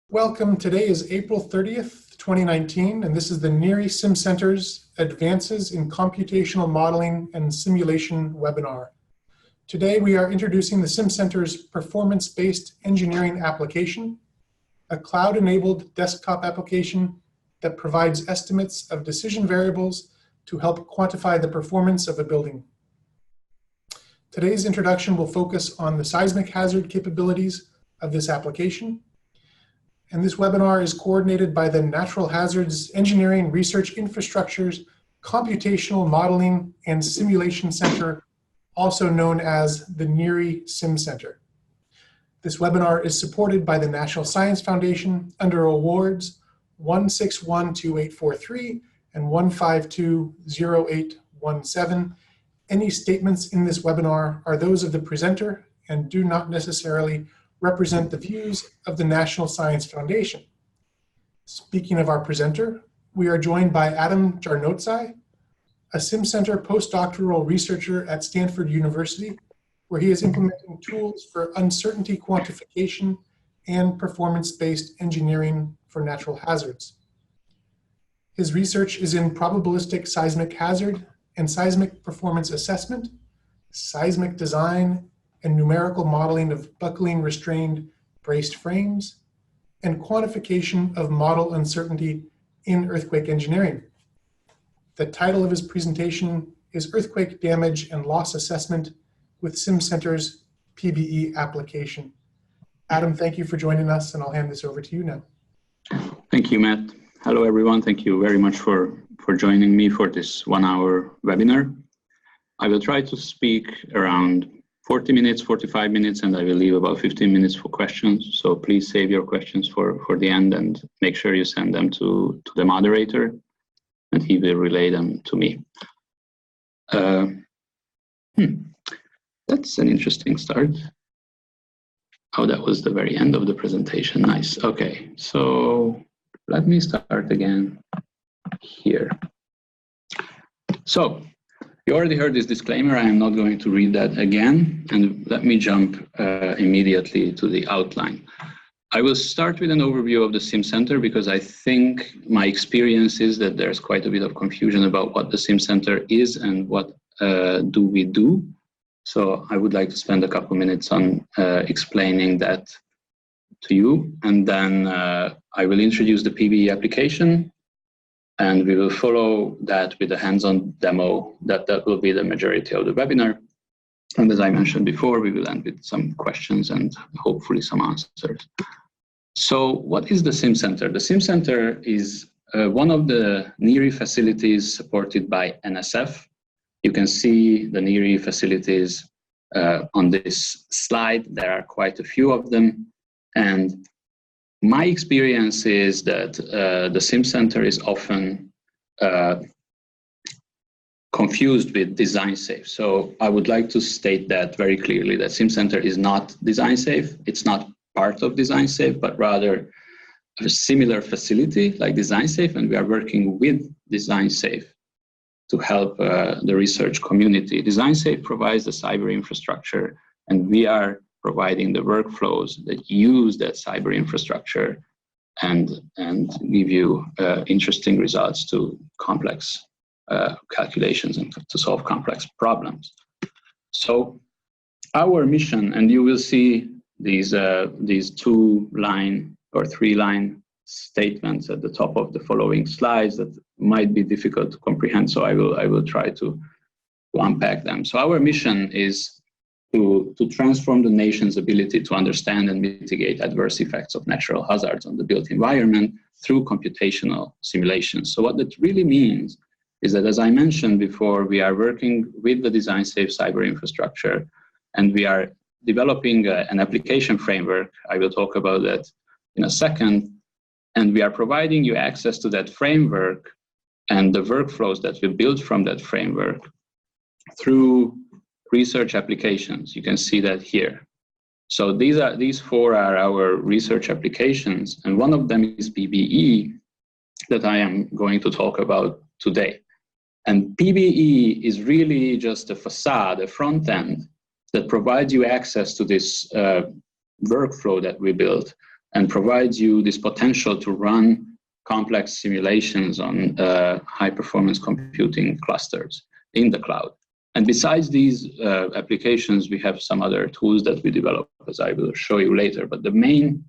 Welcome. Today is April 30th, 2019, and this is the NHERI SimCenter's Advances in Computational Modeling and Simulation webinar. Today we are introducing the SimCenter's performance-based engineering application, a cloud-enabled desktop application that provides estimates of decision variables to help quantify the performance of a building. Today's introduction will focus on the seismic hazard capabilities of this application. And this webinar is coordinated by the Natural Hazards Engineering Research Infrastructure's Computational Modeling and Simulation Center, also known as the NHERI SimCenter. This webinar is supported by the National Science Foundation under awards 1612843 and 1520817. Any statements in this webinar are those of the presenter and do not necessarily represent the views of the National Science Foundation. Speaking of our presenter, we are joined by Adam Jarnotzai, a SimCenter postdoctoral researcher at Stanford University, where he is implementing tools for uncertainty quantification and performance-based engineering for natural hazards. His research is in probabilistic seismic hazard and seismic performance assessment, seismic design, and numerical modeling of buckling restrained braced frames, and quantification of model uncertainty in earthquake engineering. The title of his presentation is Earthquake Damage and Loss Assessment with SimCenter's PBE Application. Adam, thank you for joining us, and I'll hand this over to you now. Thank you, Matt. Hello, everyone. Thank you very much for joining me for this 1-hour webinar. I will try to speak around 40 minutes, 45 minutes, and I will leave about 15 minutes for questions. So please save your questions for the end and make sure you send them to the moderator and he will relay them to me. That's an interesting start. Oh, that was the very end of the presentation. Nice. Okay, so let me start again here. So, you already heard this disclaimer. I am not going to read that again, and let me jump immediately to the outline. I will start with an overview of the SimCenter because I think my experience is that there's quite a bit of confusion about what the SimCenter is and what do we do. So I would like to spend a couple minutes on explaining that to you, and then I will introduce the PBE application. And we will follow that with a hands-on demo. That will be the majority of the webinar. And as I mentioned before, we will end with some questions and hopefully some answers. So what is the SimCenter? The SimCenter is one of the NHERI facilities supported by NSF. You can see the NHERI facilities on this slide. There are quite a few of them. And my experience is that the SimCenter is often confused with design safe. So I would like to state that very clearly, that SimCenter is not design safe. It's not part of design safe, but rather a similar facility like design safe, and we are working with design safe to help the research community. Design safe provides the cyber infrastructure, and we are providing the workflows that use that cyber infrastructure and give you interesting results to complex calculations and to solve complex problems. So our mission, and you will see these 2-line or 3-line statements at the top of the following slides that might be difficult to comprehend, so I will try to unpack them. So our mission is to transform the nation's ability to understand and mitigate adverse effects of natural hazards on the built environment through computational simulations. So what that really means is that, as I mentioned before, we are working with the design safe cyber infrastructure, and we are developing an application framework. I will talk about that in a second. And we are providing you access to that framework and the workflows that we build from that framework through research applications. You can see that here. So these 4 are our research applications, and one of them is PBE that I am going to talk about today. And PBE is really just a facade, a front end that provides you access to this workflow that we built and provides you this potential to run complex simulations on high-performance computing clusters in the cloud. And besides these applications, we have some other tools that we develop, as I will show you later. But the main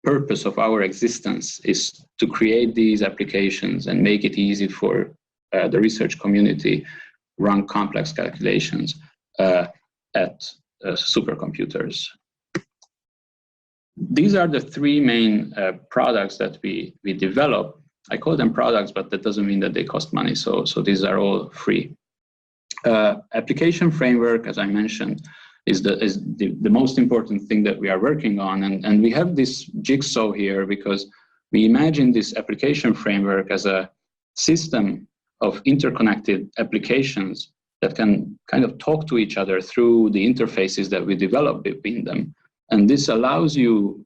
purpose of our existence is to create these applications and make it easy for the research community run complex calculations at supercomputers. These are the three main products that we develop. I call them products, but that doesn't mean that they cost money. So these are all free. Application framework, as I mentioned, is the most important thing that we are working on. And we have this jigsaw here because we imagine this application framework as a system of interconnected applications that can kind of talk to each other through the interfaces that we develop between them. And this allows you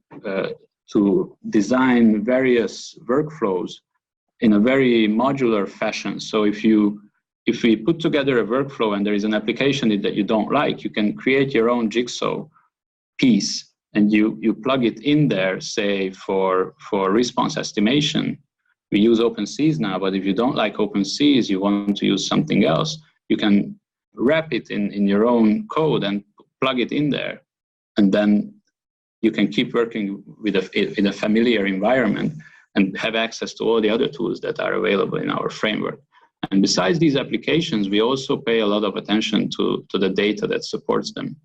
to design various workflows in a very modular fashion. So if we put together a workflow and there is an application that you don't like, you can create your own jigsaw piece and you plug it in there, say for response estimation. We use OpenSeas now, but if you don't like OpenSeas, you want to use something else, you can wrap it in your own code and plug it in there. And then you can keep working in a familiar environment and have access to all the other tools that are available in our framework. And besides these applications, we also pay a lot of attention to the data that supports them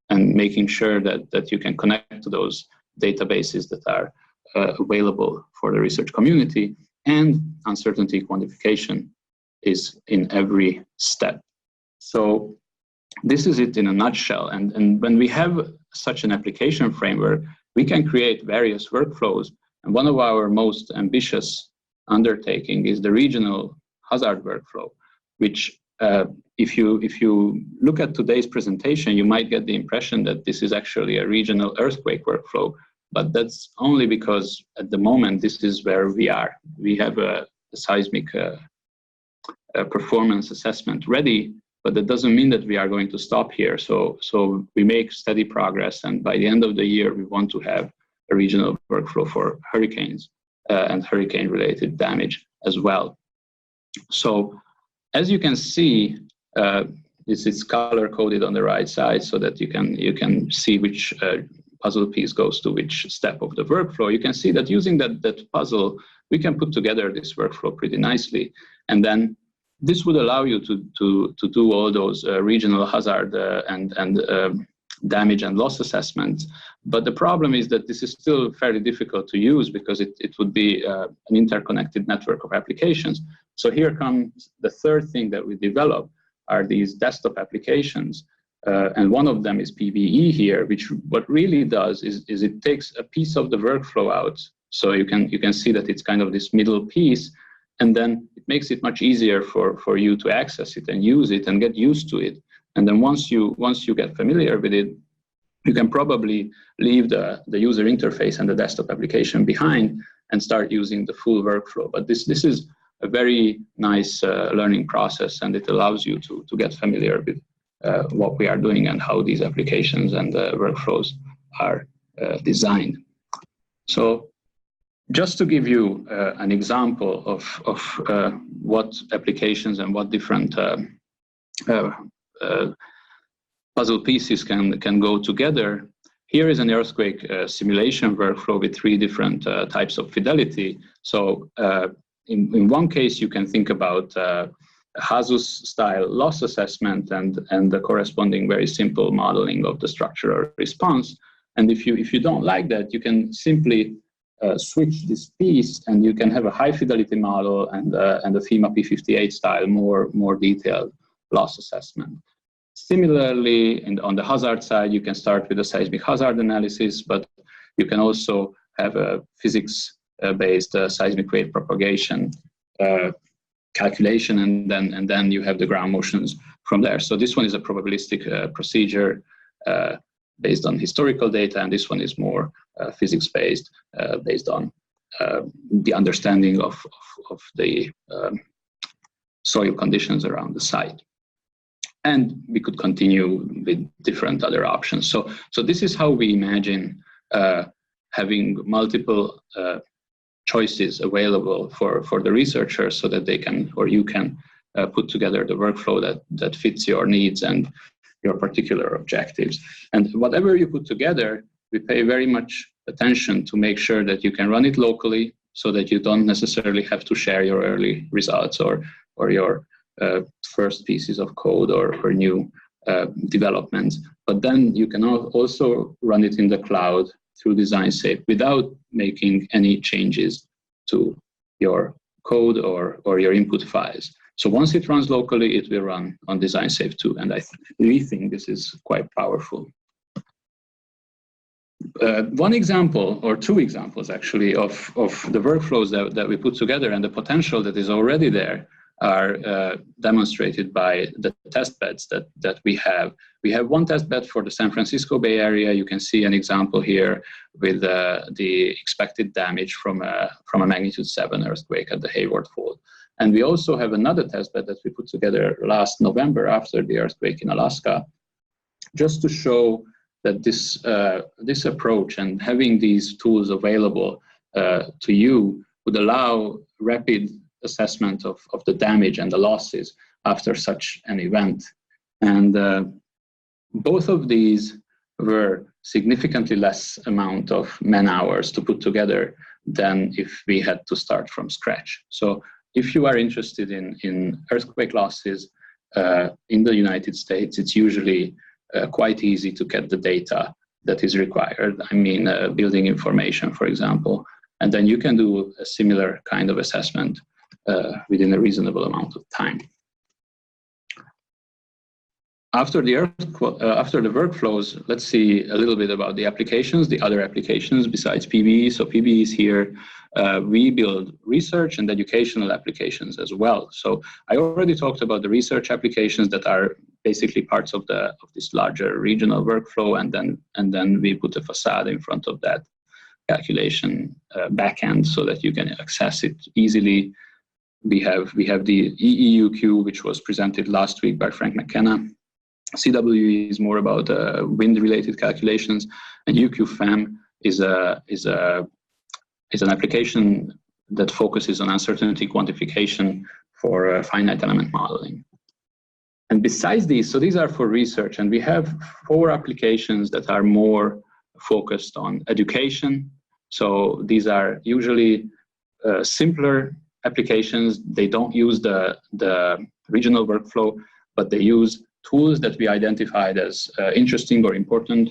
and making sure that you can connect to those databases that are available for the research community. And uncertainty quantification is in every step. So this is it in a nutshell. And when we have such an application framework, we can create various workflows. And one of our most ambitious undertaking is the regional hazard workflow, which if you look at today's presentation, you might get the impression that this is actually a regional earthquake workflow, but that's only because at the moment, this is where we are. We have a seismic performance assessment ready, but that doesn't mean that we are going to stop here. So we make steady progress, and by the end of the year, we want to have a regional workflow for hurricanes and hurricane-related damage as well. So as you can see, this is color-coded on the right side so that you can see which puzzle piece goes to which step of the workflow. You can see that using that puzzle, we can put together this workflow pretty nicely. And then this would allow you to do all those regional hazard and damage and loss assessments. But the problem is that this is still fairly difficult to use because it would be an interconnected network of applications. So here comes the third thing that we develop are these desktop applications. And one of them is PBE here, which what really does is it takes a piece of the workflow out. So you can see that it's kind of this middle piece, and then it makes it much easier for you to access it and use it and get used to it. And then once you get familiar with it, you can probably leave the user interface and the desktop application behind and start using the full workflow. But this is a very nice learning process, and it allows you to get familiar with what we are doing and how these applications and workflows are designed. So just to give you an example of what applications and what different puzzle pieces can go together, here is an earthquake simulation workflow with 3 different types of fidelity. So in one case, you can think about Hazus-style loss assessment and the corresponding very simple modeling of the structural response. And if you don't like that, you can simply switch this piece, and you can have a high fidelity model and a FEMA P58 style, more detailed loss assessment. Similarly, on the hazard side, you can start with a seismic hazard analysis, but you can also have a physics-based seismic wave propagation calculation, and then you have the ground motions from there. So this one is a probabilistic procedure based on historical data, and this one is more physics-based, based on the understanding of the soil conditions around the site. And we could continue with different other options. So this is how we imagine having multiple choices available for the researchers so that they can, or you can, put together the workflow that fits your needs and your particular objectives. And whatever you put together, we pay very much attention to make sure that you can run it locally so that you don't necessarily have to share your early results or your first pieces of code or new developments. But then you can also run it in the cloud through DesignSafe without making any changes to your code or your input files. So once it runs locally, it will run on DesignSafe too. And we think this is quite powerful. One example, or two examples actually, of the workflows that we put together and the potential that is already there are demonstrated by the test beds that we have. We have one test bed for the San Francisco Bay Area. You can see an example here with the expected damage from a magnitude 7 earthquake at the Hayward Fault. And we also have another test bed that we put together last November after the earthquake in Alaska, just to show that this approach and having these tools available to you would allow rapid assessment of the damage and the losses after such an event. And both of these were significantly less amount of man-hours to put together than if we had to start from scratch. So if you are interested in earthquake losses in the United States, it's usually quite easy to get the data that is required. I mean, building information, for example, and then you can do a similar kind of assessment within a reasonable amount of time. After the workflows, let's see a little bit about the applications, the other applications besides PBE. So PBE is here. We build research and educational applications as well. So I already talked about the research applications that are basically parts of this larger regional workflow, and then we put a facade in front of that calculation backend so that you can access it easily. We have the EEUQ, which was presented last week by Frank McKenna. CWE is more about wind-related calculations, and UQFAM is an application that focuses on uncertainty quantification for finite element modeling. And besides these, so these are for research, and we have 4 applications that are more focused on education. So these are usually simpler applications. They don't use the regional workflow, but they use tools that we identified as interesting or important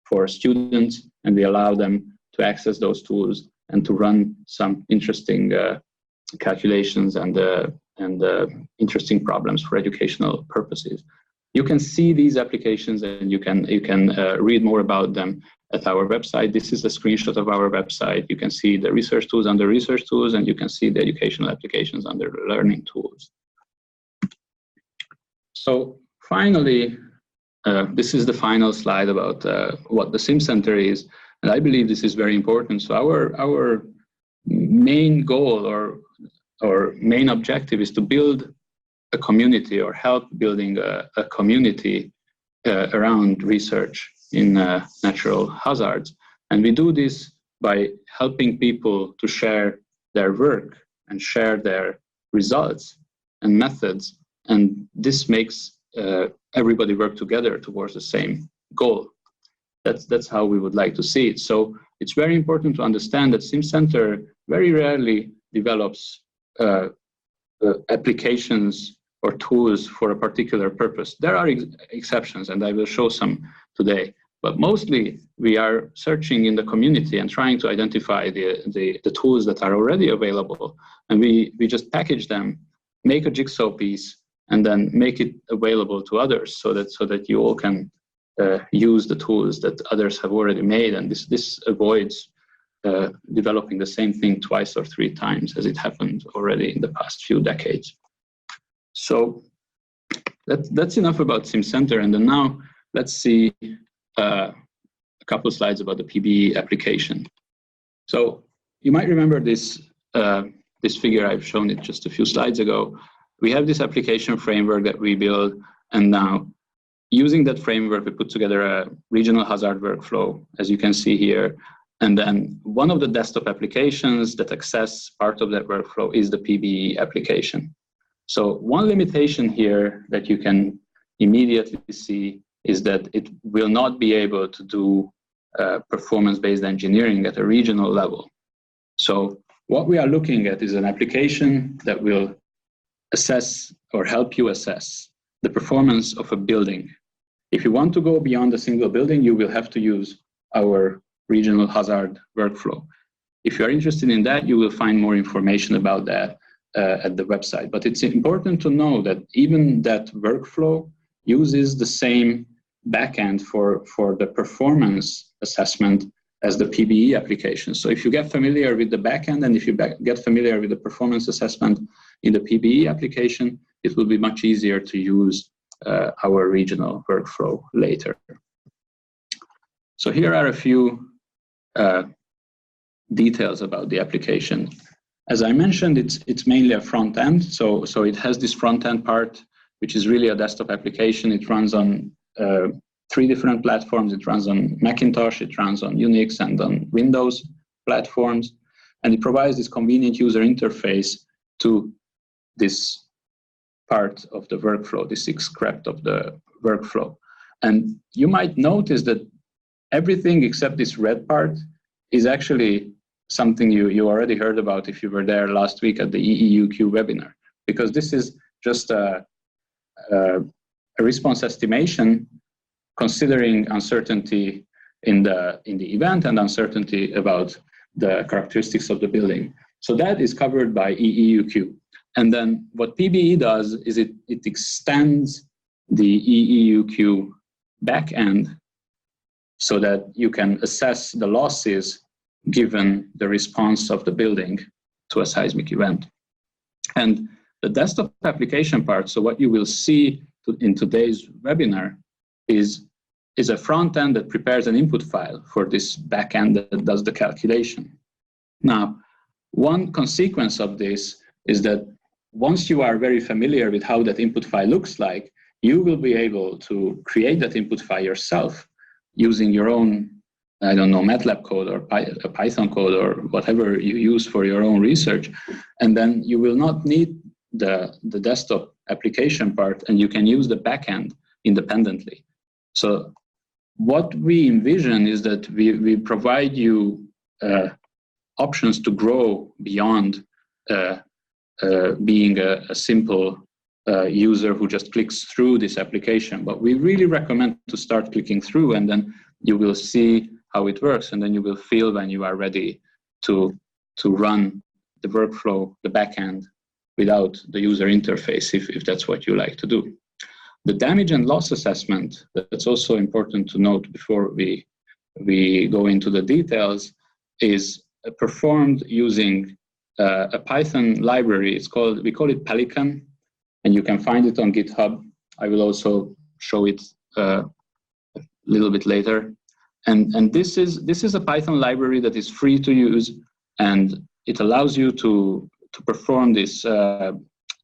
for students, and we allow them to access those tools and to run some interesting calculations and interesting problems for educational purposes. You can see these applications and you can read more about them at our website. This is a screenshot of our website. You can see the research tools under research tools, and you can see the educational applications under learning tools. So finally, this is the final slide about what the SimCenter is, and I believe this is very important. So our main goal or main objective is to build a community or help building a community around research in natural hazards. And we do this by helping people to share their work and share their results and methods. And this makes everybody work together towards the same goal. That's how we would like to see it. So it's very important to understand that SimCenter very rarely develops applications or tools for a particular purpose. There are exceptions, and I will show some today. But mostly, we are searching in the community and trying to identify the tools that are already available. And we just package them, make a jigsaw piece, and then make it available to others so that you all can use the tools that others have already made. And this avoids developing the same thing twice or 3 times as it happened already in the past few decades. So that's enough about SimCenter. And then now let's see a couple of slides about the PBE application. So you might remember this figure. I've shown it just a few slides ago. We have this application framework that we build, and now using that framework, we put together a regional hazard workflow, as you can see here. And then one of the desktop applications that access part of that workflow is the PBE application. So one limitation here that you can immediately see is that it will not be able to do performance-based engineering at a regional level. So what we are looking at is an application that will assess or help you assess the performance of a building. If you want to go beyond a single building, you will have to use our regional hazard workflow. If you are interested in that, you will find more information about that at the website. But it's important to know that even that workflow uses the same backend for the performance assessment as the PBE application. So if you get familiar with the backend and if you get familiar with the performance assessment in the PBE application, it will be much easier to use our regional workflow later. So here are a few details about the application. As I mentioned, it's mainly a front end. So it has this front end part, which is really a desktop application. It runs on 3 different platforms. It runs on Macintosh, it runs on Unix and on Windows platforms. And it provides this convenient user interface to this part of the workflow, this script of the workflow. And you might notice that everything except this red part is actually something you already heard about if you were there last week at the EEUQ webinar, because this is just a response estimation considering uncertainty in the event and uncertainty about the characteristics of the building. So that is covered by EEUQ. And then what PBE does is it extends the EEUQ backend so that you can assess the losses given the response of the building to a seismic event. And the desktop application part, so what you will see in today's webinar is a front end that prepares an input file for this backend that does the calculation. Now, one consequence of this is that once you are very familiar with how that input file looks like, you will be able to create that input file yourself using your own, I don't know, MATLAB code or a Python code or whatever you use for your own research. And then you will not need the desktop application part, and you can use the backend independently. So what we envision is that we provide you options to grow beyond being a simple user who just clicks through this application. But we really recommend to start clicking through, and then you will see how it works, and then you will feel when you are ready to run the workflow, the backend, without the user interface, if that's what you like to do. The damage and loss assessment, that's also important to note before we go into the details, is performed using a Python library. We call it Pelican, and you can find it on GitHub. I will also show it a little bit later. And this is a Python library that is free to use, and it allows you to perform this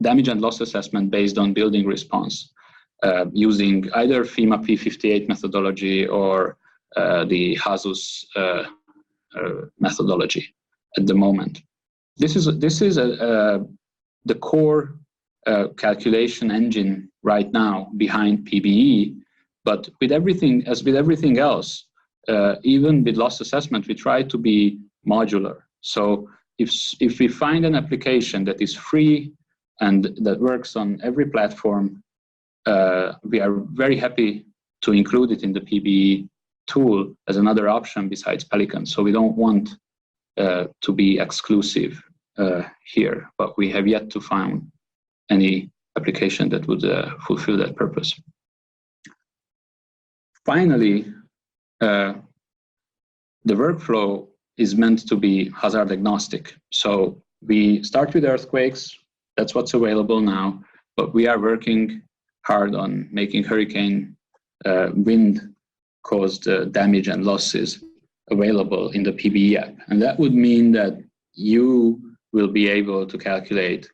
damage and loss assessment based on building response using either FEMA P58 methodology or the HASUS methodology at the moment. This is the core calculation engine right now behind PBE, but with everything else, even with loss assessment, we try to be modular. So if we find an application that is free and that works on every platform, we are very happy to include it in the PBE tool as another option besides Pelican. So we don't want to be exclusive here, but we have yet to find any application that would fulfill that purpose. Finally, the workflow is meant to be hazard agnostic. So we start with earthquakes, that's what's available now, but we are working hard on making hurricane wind caused damage and losses available in the PBE app. And that would mean that you will be able to calculate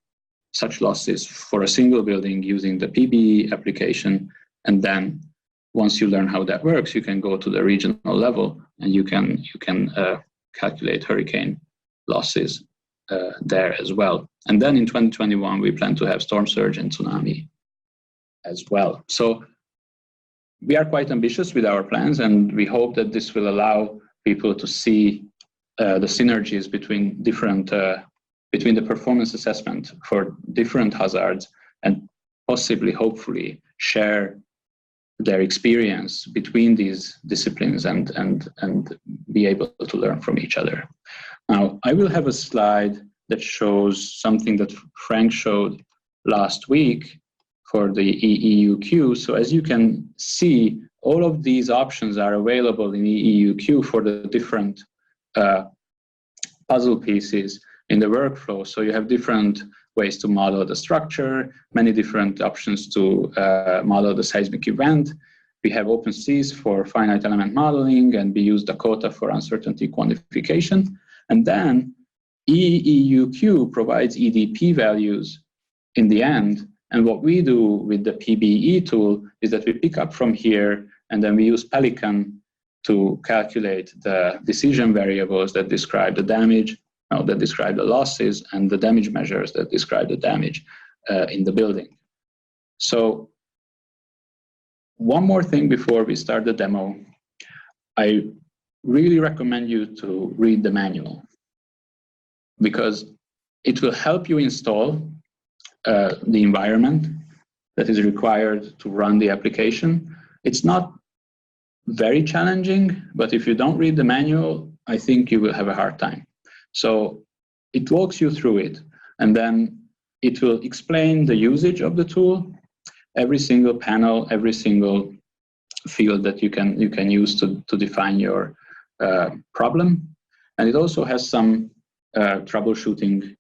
such losses for a single building using the PBE application, and then once you learn how that works, you can go to the regional level and you can calculate hurricane losses there as well. And then in 2021, we plan to have storm surge and tsunami as well. So we are quite ambitious with our plans, and we hope that this will allow people to see the synergies between between the performance assessment for different hazards, and possibly, hopefully, share their experience between these disciplines and be able to learn from each other. Now, I will have a slide that shows something that Frank showed last week for the EEUQ. So as you can see, all of these options are available in EEUQ for the different puzzle pieces in the workflow. So you have different ways to model the structure, many different options to model the seismic event. We have OpenSeas for finite element modeling, and we use Dakota for uncertainty quantification. And then EEUQ provides EDP values in the end. And what we do with the PBE tool is that we pick up from here, and then we use Pelican to calculate the decision variables that describe the damage, that describe the losses, and the damage measures that describe the damage in the building. So one more thing before we start the demo, I really recommend you to read the manual, because it will help you install the environment that is required to run the application. It's not very challenging, but if you don't read the manual, I think you will have a hard time. So it walks you through it, and then it will explain the usage of the tool, every single panel, every single field that you can use to define your problem. And it also has some troubleshooting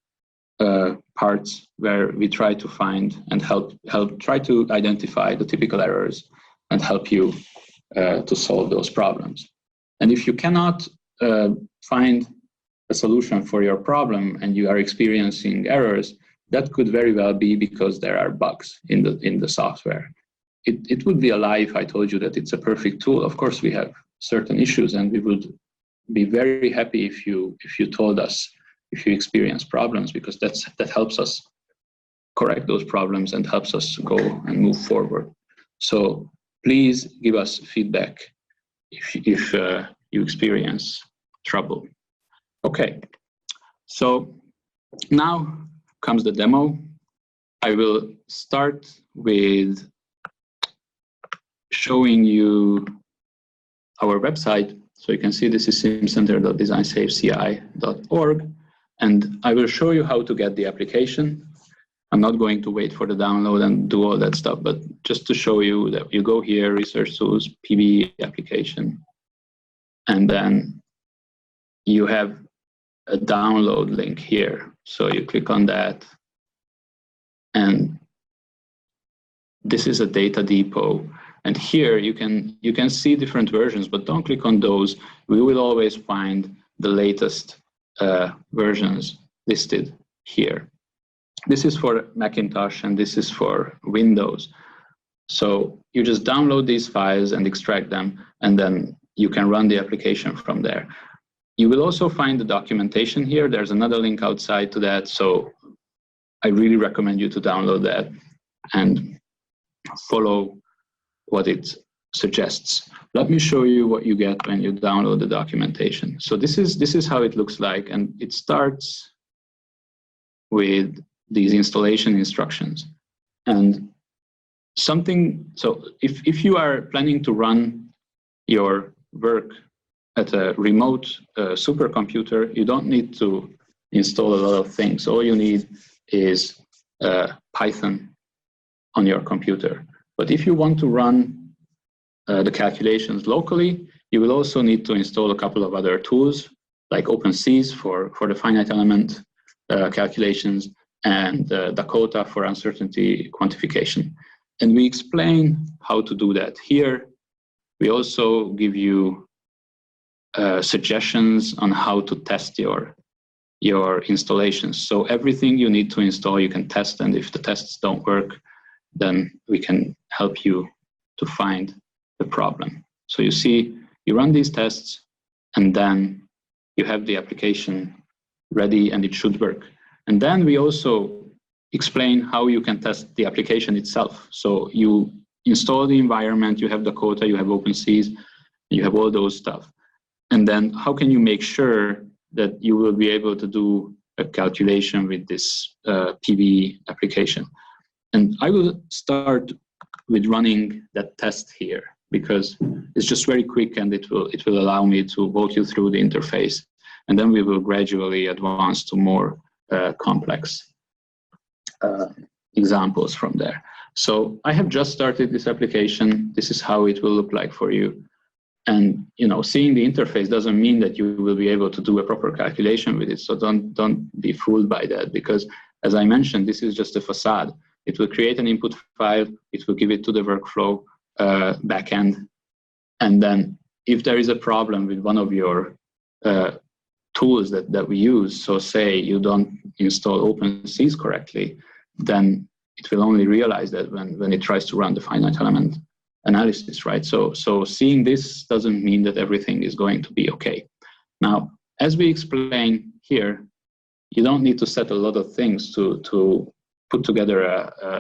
parts where we try to find and help try to identify the typical errors and help you to solve those problems. And if you cannot find a solution for your problem and you are experiencing errors, that could very well be because there are bugs in the software. It would be a lie if I told you that it's a perfect tool. Of course, we have certain issues, and we would be very happy if you told us if you experience problems, because that helps us correct those problems and helps us go and move forward. So please give us feedback if you experience trouble. Okay, so now comes the demo. I will start with showing you our website. So you can see this is simcenter.designsafeci.org, and I will show you how to get the application. I'm not going to wait for the download and do all that stuff, but just to show you that you go here, Research Tools, PBE Application, and then you have a download link here. So you click on that, and this is a data depot. And here you can see different versions, but don't click on those. We will always find the latest versions listed here. This is for Macintosh and this is for Windows. So you just download these files and extract them, and then you can run the application from there. You will also find the documentation here. There's another link outside to that. So I really recommend you to download that and follow what it suggests. Let me show you what you get when you download the documentation. So this is how it looks like, and it starts with these installation instructions. And so if you are planning to run your work at a remote supercomputer, you don't need to install a lot of things. All you need is Python on your computer. But if you want to run the calculations locally, you will also need to install a couple of other tools like OpenSeas for the finite element calculations, and Dakota for uncertainty quantification. And we explain how to do that here. We also give you suggestions on how to test your installations. So everything you need to install, you can test, and if the tests don't work, then we can help you to find the problem. So you see, you run these tests, and then you have the application ready and it should work. And then we also explain how you can test the application itself. So you install the environment, you have Dakota, you have OpenSeas, you have all those stuff. And then how can you make sure that you will be able to do a calculation with this PBE application? And I will start with running that test here, because it's just very quick and it will allow me to walk you through the interface. And then we will gradually advance to more complex examples from there. So I have just started this application. This is how it will look like for you. And seeing the interface doesn't mean that you will be able to do a proper calculation with it. So don't be fooled by that, because as I mentioned, this is just a facade. It will create an input file. It will give it to the workflow backend. And then if there is a problem with one of your tools that we use, so say you don't install OpenSeas correctly, then it will only realize that when it tries to run the finite element analysis, right? So seeing this doesn't mean that everything is going to be okay. Now, as we explain here, you don't need to set a lot of things to put together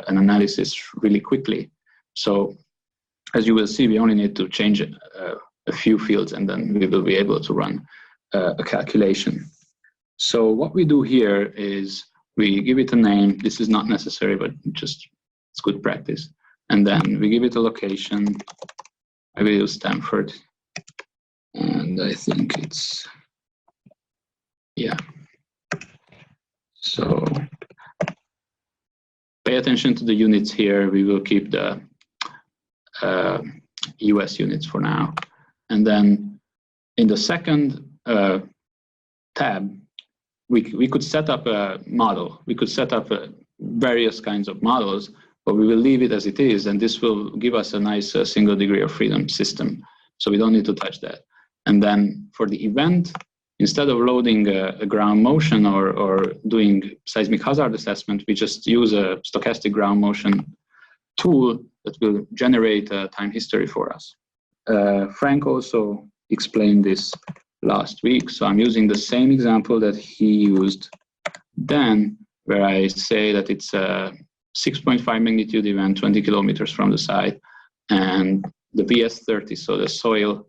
an analysis really quickly. So as you will see, we only need to change a few fields, and then we will be able to run a calculation. So what we do here is we give it a name. This is not necessary, but just it's good practice. And then we give it a location. I will use Stanford. And I think it's, yeah. So pay attention to the units here. We will keep the US units for now. And then in the second tab, we could set up a model. We could set up various kinds of models, but we will leave it as it is, and this will give us a nice single degree of freedom system. So we don't need to touch that. And then for the event, instead of loading a ground motion or doing seismic hazard assessment, we just use a stochastic ground motion tool that will generate a time history for us. Frank also explained this last week. So I'm using the same example that he used then, where I say that it's a 6.5 magnitude event, 20 kilometers from the site, and the VS30, so the soil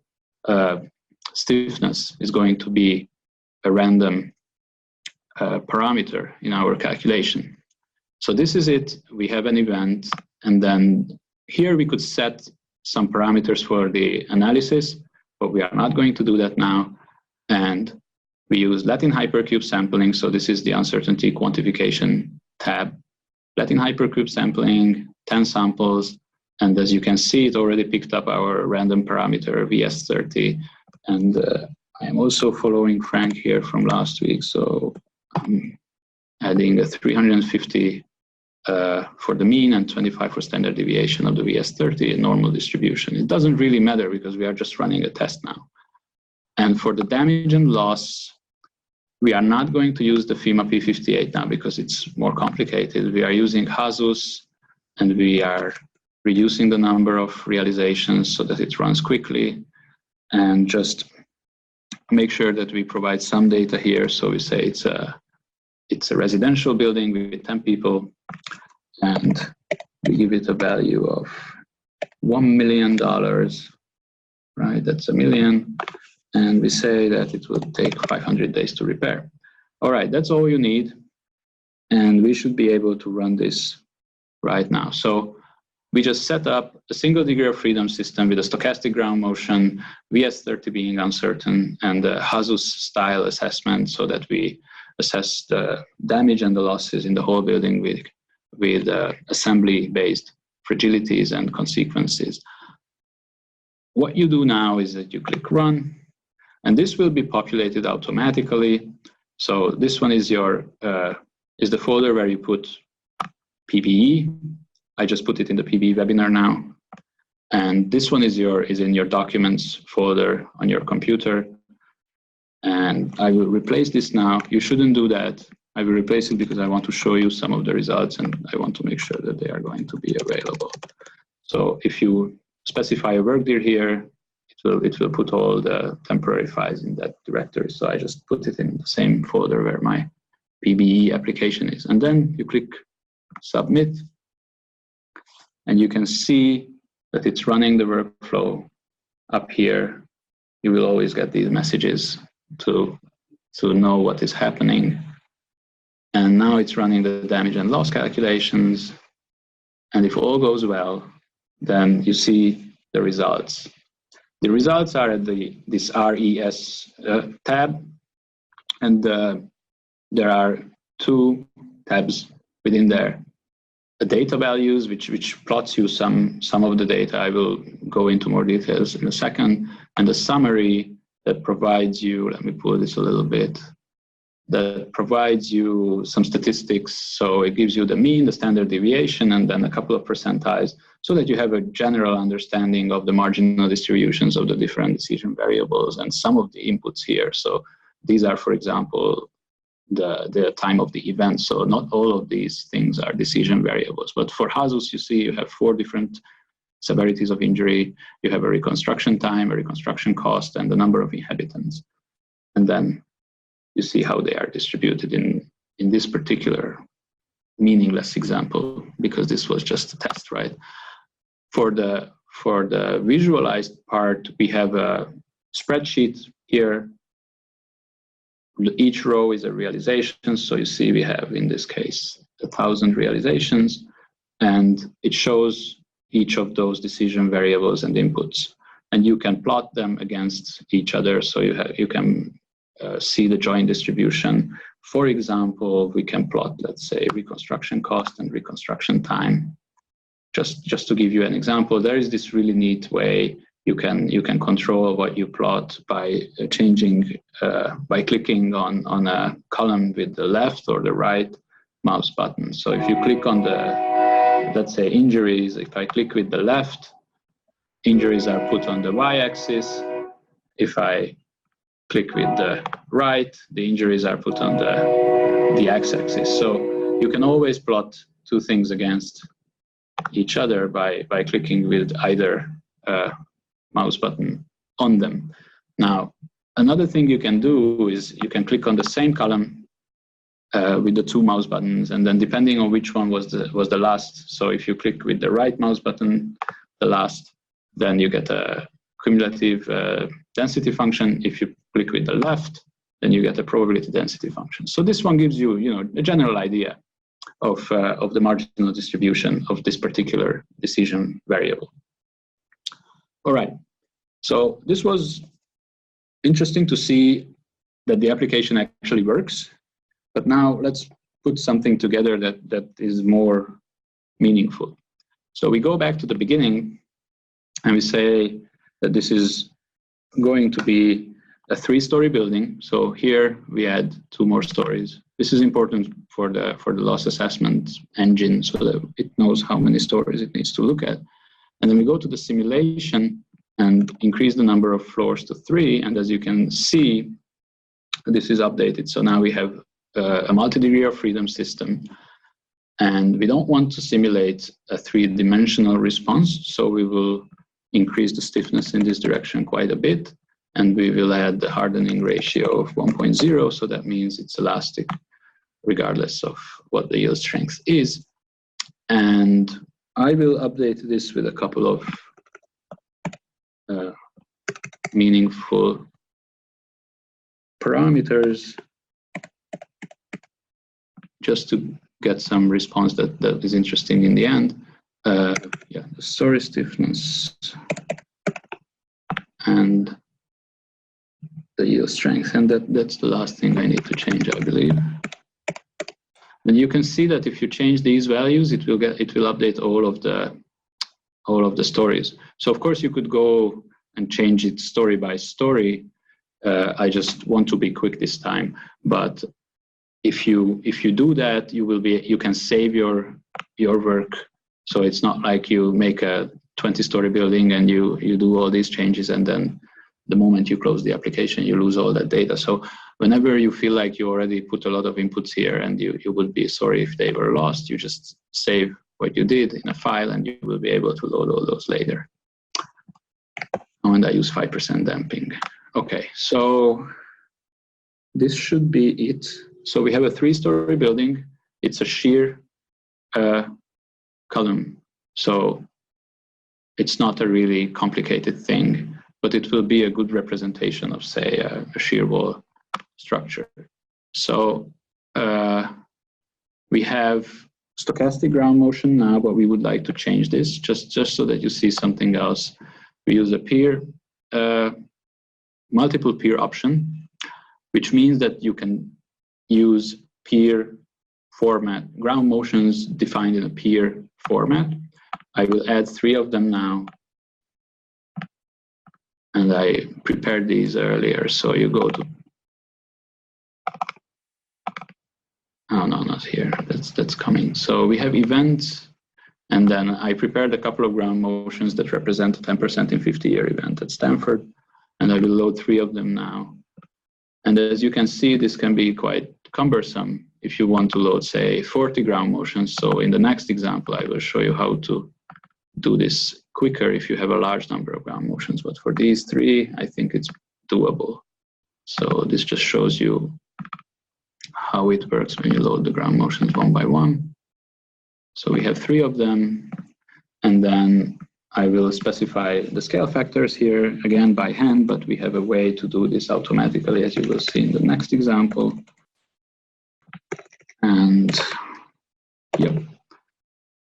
stiffness, is going to be a random parameter in our calculation. So this is it. We have an event, and then here we could set some parameters for the analysis, but we are not going to do that now. And we use Latin hypercube sampling. So this is the uncertainty quantification tab. Latin hypercube sampling, 10 samples. And as you can see, it already picked up our random parameter VS30. And I am also following Frank here from last week. So I'm adding a 350 for the mean and 25 for standard deviation of the VS30 normal distribution. It doesn't really matter because we are just running a test now. And for the damage and loss, we are not going to use the FEMA P58 now because it's more complicated. We are using Hazus, and we are reducing the number of realizations so that it runs quickly, and just make sure that we provide some data here. So we say it's a residential building with 10 people, and we give it a value of $1 million, right? That's a million. And we say that it will take 500 days to repair. All right, that's all you need. And we should be able to run this right now. So we just set up a single degree of freedom system with a stochastic ground motion, VS30 being uncertain, and a Hazus style assessment so that we assess the damage and the losses in the whole building with assembly-based fragilities and consequences. What you do now is that you click run, and this will be populated automatically. So this one is your is the folder where you put PBE. I just put it in the PBE webinar now. And this one is in your documents folder on your computer. And I will replace this now. You shouldn't do that. I will replace it because I want to show you some of the results, and I want to make sure that they are going to be available. So if you specify a workdir here, it will put all the temporary files in that directory. So I just put it in the same folder where my PBE application is. And then you click submit, and you can see that it's running the workflow up here. You will always get these messages to know what is happening. And now it's running the damage and loss calculations. And if all goes well, then you see the results. The results are at this RES tab, and there are two tabs within there. The data values, which plots you some of the data. I will go into more details in a second. And the summary that provides you, let me pull this a little bit, that provides you some statistics. So it gives you the mean, the standard deviation, and then a couple of percentiles, so that you have a general understanding of the marginal distributions of the different decision variables and some of the inputs here. So these are, for example, the time of the event. So not all of these things are decision variables. But for Hazus, you see you have 4 different severities of injury. You have a reconstruction time, a reconstruction cost, and the number of inhabitants. And then you see how they are distributed in this particular meaningless example, because this was just a test, right? For the visualized part, we have a spreadsheet here. Each row is a realization. So you see we have, in this case, 1,000 realizations, and it shows each of those decision variables and inputs. And you can plot them against each other. So you can see the joint distribution. For example, we can plot, let's say, reconstruction cost and reconstruction time. Just to give you an example, there is this really neat way you can control what you plot by changing, by clicking on a column with the left or the right mouse button. So if you click on the, let's say, injuries, if I click with the left, injuries are put on the y-axis. If I click with the right, the injuries are put on the x-axis. So you can always plot two things against each other by clicking with either mouse button on them. Now, another thing you can do is you can click on the same column with the 2 mouse buttons, and then depending on which one was the last. So if you click with the right mouse button, the last, then you get a cumulative density function. If you click with the left, then you get a probability density function. So this one gives you, a general idea of the marginal distribution of this particular decision variable. All right. So this was interesting to see that the application actually works. But now let's put something together that is more meaningful. So we go back to the beginning and we say that this is going to be a 3-story building. So here we add 2 more stories. This is important for the loss assessment engine so that it knows how many stories it needs to look at. And then we go to the simulation and increase the number of floors to 3. And as you can see, this is updated. So now we have a multi-degree of freedom system. And we don't want to simulate a 3-dimensional response. So we will increase the stiffness in this direction quite a bit. And we will add the hardening ratio of 1.0. So that means it's elastic regardless of what the yield strength is. And I will update this with a couple of meaningful parameters just to get some response that is interesting in the end. The story stiffness and the yield strength, and that's the last thing I need to change, I believe. Then you can see that if you change these values, it will update all of the stories. So of course you could go and change it story by story. I just want to be quick this time. But if you do that, you can save your work. So it's not like you make a 20-story building and you do all these changes, and then the moment you close the application, you lose all that data. So whenever you feel like you already put a lot of inputs here and you would be sorry if they were lost, you just save what you did in a file and you will be able to load all those later. Oh, and I use 5% damping. Okay, so this should be it. So we have a 3-story building. It's a shear column. So it's not a really complicated thing, but it will be a good representation of, say, a shear wall structure. So we have stochastic ground motion now, but we would like to change this just so that you see something else. We use a peer, multiple peer option, which means that you can use peer format, ground motions defined in a peer format. I will add 3 of them now. And I prepared these earlier, so you go to, oh no, not here, that's coming. So we have events, and then I prepared a couple of ground motions that represent a 10% in 50-year event at Stanford, and I will load 3 of them now. And as you can see, this can be quite cumbersome if you want to load, say, 40 ground motions. So in the next example, I will show you how to do this quicker if you have a large number of ground motions. But for these 3, I think it's doable. So this just shows you how it works when you load the ground motions one by one. So we have 3 of them, and then I will specify the scale factors here, again by hand, but we have a way to do this automatically, as you will see in the next example. And yep,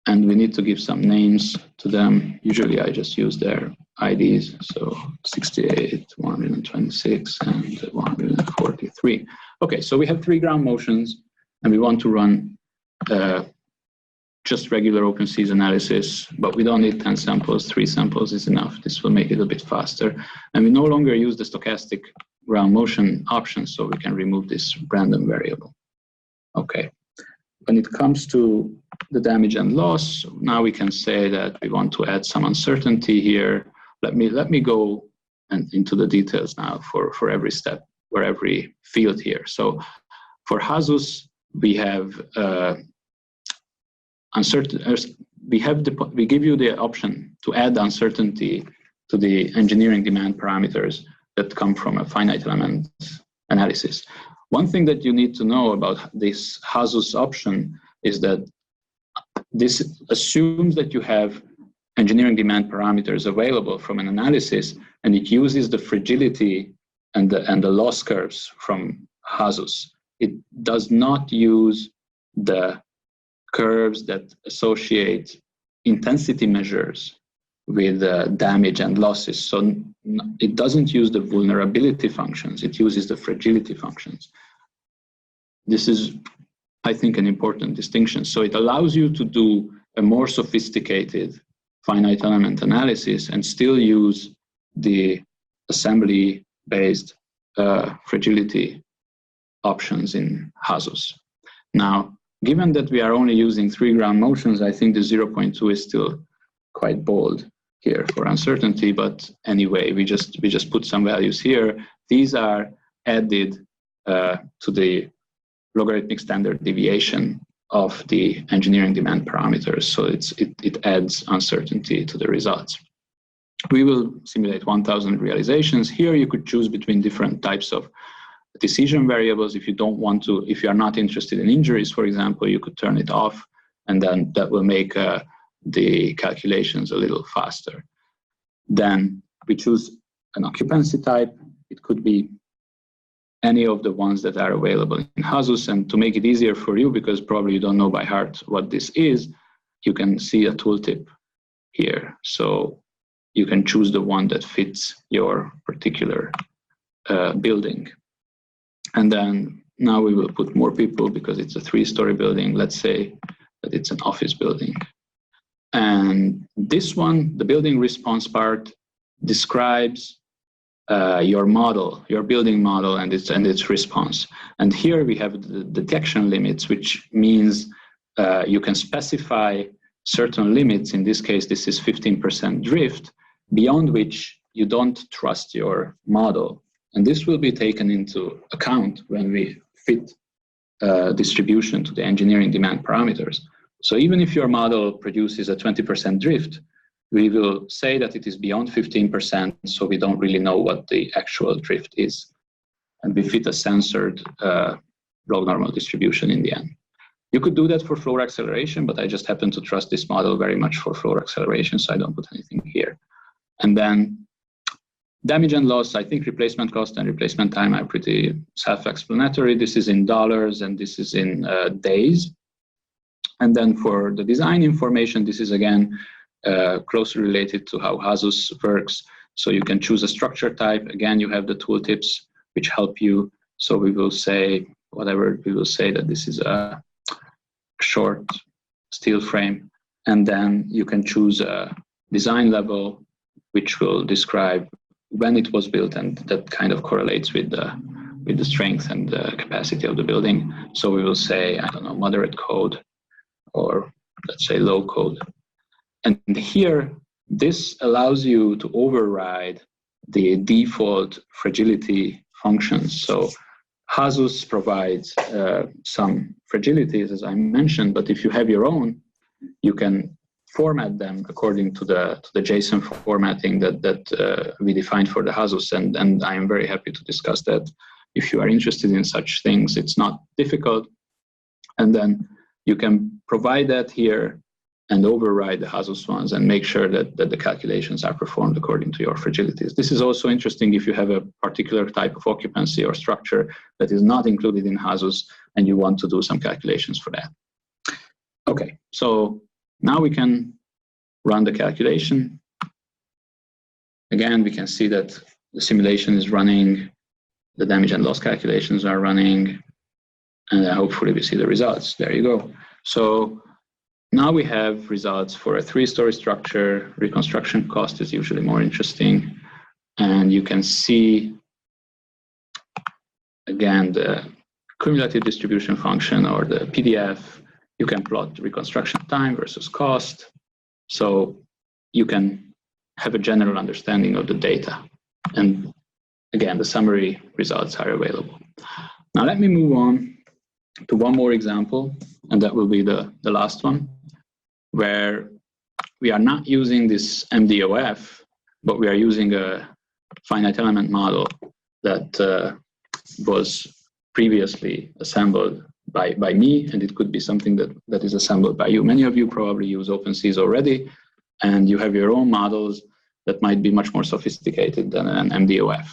and we need to give some names to them. Usually I just use their IDs, so 68, 126, and 143. Okay, so we have 3 ground motions, and we want to run just regular OpenSeas analysis, but we don't need 10 samples, 3 samples is enough. This will make it a bit faster. And we no longer use the stochastic ground motion option, so we can remove this random variable. Okay, when it comes to the damage and loss, now we can say that we want to add some uncertainty here. Let me go into the details now for every step, for every field here. So for HASUS, we have we give you the option to add uncertainty to the engineering demand parameters that come from a finite element analysis. One thing that you need to know about this HASUS option is that this assumes that you have engineering demand parameters available from an analysis, and it uses the fragility and the loss curves from HASUS. It does not use the curves that associate intensity measures with damage and losses. So it doesn't use the vulnerability functions, it uses the fragility functions. This is, I think, an important distinction. So it allows you to do a more sophisticated finite element analysis and still use the assembly-based fragility options in HASUS. Now, given that we are only using 3 ground motions, I think the 0.2 is still quite bold here for uncertainty, but anyway, we just put some values here. These are added to the logarithmic standard deviation of the engineering demand parameters, so it adds uncertainty to the results. We will simulate 1,000 realizations. Here you could choose between different types of decision variables. If you don't want to, if you are not interested in injuries, for example, you could turn it off, and then that will make the calculations a little faster. Then we choose an occupancy type. It could be any of the ones that are available in HASUS, and to make it easier for you, because probably you don't know by heart what this is, you can see a tooltip here. So you can choose the one that fits your particular building. And then now we will put more people because it's a 3-story building. Let's say that it's an office building. And this one, the building response part, describes your model, your building model and its response. And here we have the detection limits, which means you can specify certain limits. In this case, this is 15% drift, beyond which you don't trust your model. And this will be taken into account when we fit distribution to the engineering demand parameters. So even if your model produces a 20% drift, we will say that it is beyond 15%, so we don't really know what the actual drift is. And we fit a censored log normal distribution in the end. You could do that for floor acceleration, but I just happen to trust this model very much for floor acceleration, so I don't put anything here. And then damage and loss, I think replacement cost and replacement time are pretty self-explanatory. This is in dollars and this is in days. And then for the design information, this is again closely related to how HASUS works. So you can choose a structure type. Again, you have the tooltips which help you. So we will say, whatever, we will say that this is a short steel frame. And then you can choose a design level, which will describe when it was built, and that kind of correlates with the strength and the capacity of the building. So we will say, I don't know, moderate code, or let's say low code. And here, this allows you to override the default fragility functions. So HASUS provides some fragilities, as I mentioned, but if you have your own, you can format them according to the JSON formatting that we defined for the HASUS, and I am very happy to discuss that. If you are interested in such things, it's not difficult. And then you can provide that here and override the HASUS ones and make sure that the calculations are performed according to your fragilities. This is also interesting if you have a particular type of occupancy or structure that is not included in HASUS and you want to do some calculations for that. Okay, so now we can run the calculation. Again, we can see that the simulation is running, the damage and loss calculations are running, and hopefully we see the results. There you go. So now we have results for a 3-story structure. Reconstruction cost is usually more interesting. And you can see, again, the cumulative distribution function, or the PDF. You can plot reconstruction time versus cost. So you can have a general understanding of the data. And again, the summary results are available. Now let me move on to one more example, and that will be the last one, where we are not using this MDOF, but we are using a finite element model that was previously assembled by me, and it could be something that is assembled by you. Many of you probably use OpenSeas already, and you have your own models that might be much more sophisticated than an MDOF.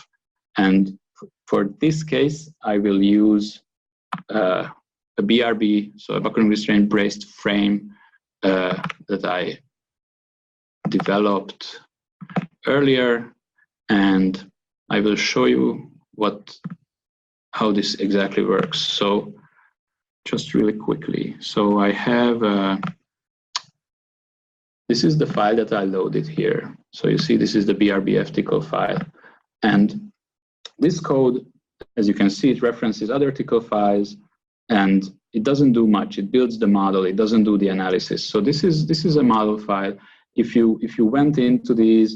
And for this case, I will use a BRB, so a buckling restraint braced frame that I developed earlier, and I will show you how this exactly works. So just really quickly. So I have, this is the file that I loaded here. So you see, this is the BRB FTCL file. And this code, as you can see, it references other TCL files, and it doesn't do much. It builds the model. It doesn't do the analysis. So this is a model file. If you went into the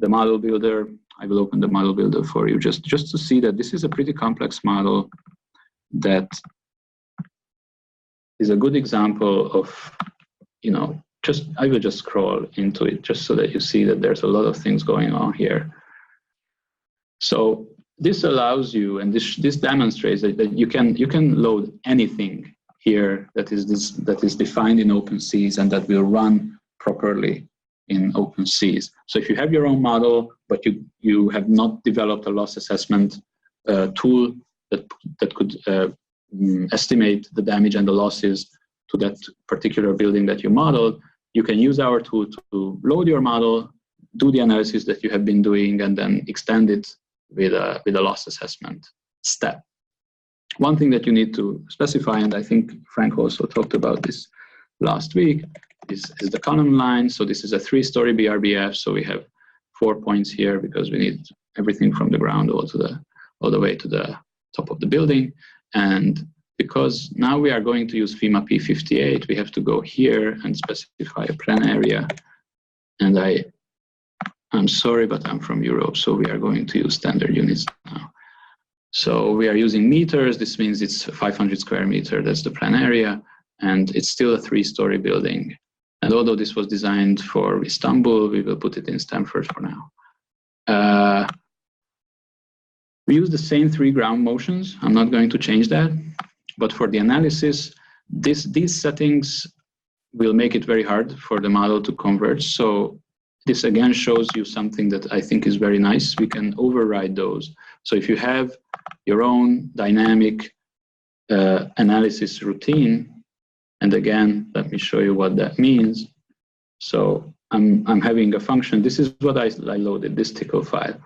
model builder, I will open the model builder for you just to see that this is a pretty complex model that is a good example of, I will just scroll into it just so that you see that there's a lot of things going on here. So this allows you, and this demonstrates that you can load anything here that is defined in OpenSeas and that will run properly in OpenSeas. So if you have your own model, but you have not developed a loss assessment tool that could estimate the damage and the losses to that particular building that you modeled, you can use our tool to load your model, do the analysis that you have been doing, and then extend it with a loss assessment step. One thing that you need to specify, and I think Frank also talked about this last week, is the column line. So this is a 3-story BRBF, so we have 4 points here because we need everything from the ground all the way to the top of the building. And because now we are going to use FEMA P58, we have to go here and specify a plan area. And I'm sorry, but I'm from Europe, so we are going to use standard units now. So we are using meters. This means it's 500 square meter. That's the plan area. And it's still a 3-story building. And although this was designed for Istanbul, we will put it in Stanford for now. We use the same 3 ground motions. I'm not going to change that. But for the analysis, these settings will make it very hard for the model to converge. So this again shows you something that I think is very nice. We can override those. So if you have your own dynamic analysis routine, and again, let me show you what that means. So I'm having a function. This is what I loaded, this tickle file.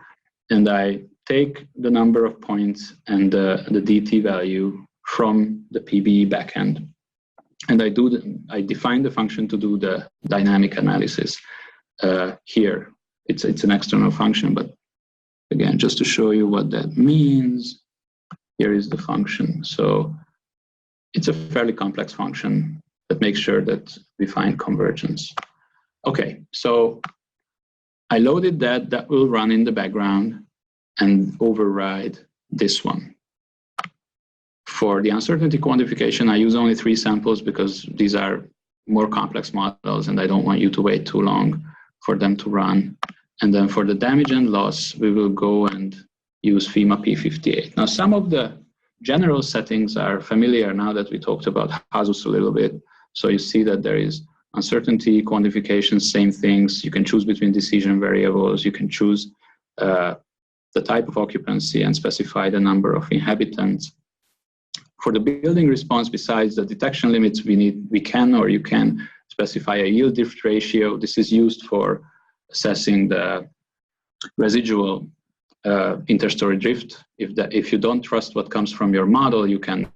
And I take the number of points and the DT value from the PBE backend. And I define the function to do the dynamic analysis here. It's an external function, but again, just to show you what that means, here is the function. So it's a fairly complex function that makes sure that we find convergence. Okay, so I loaded that will run in the background and override this one. For the uncertainty quantification, I use only 3 samples because these are more complex models and I don't want you to wait too long for them to run. And then for the damage and loss, we will go and use FEMA P58. Now, some of the general settings are familiar now that we talked about HASUS a little bit. So you see that there is uncertainty quantification, same things. You can choose between decision variables. You can choose the type of occupancy and specify the number of inhabitants. For the building response, besides the detection limits, you can specify a yield drift ratio. This is used for assessing the residual interstory drift. If you don't trust what comes from your model, you can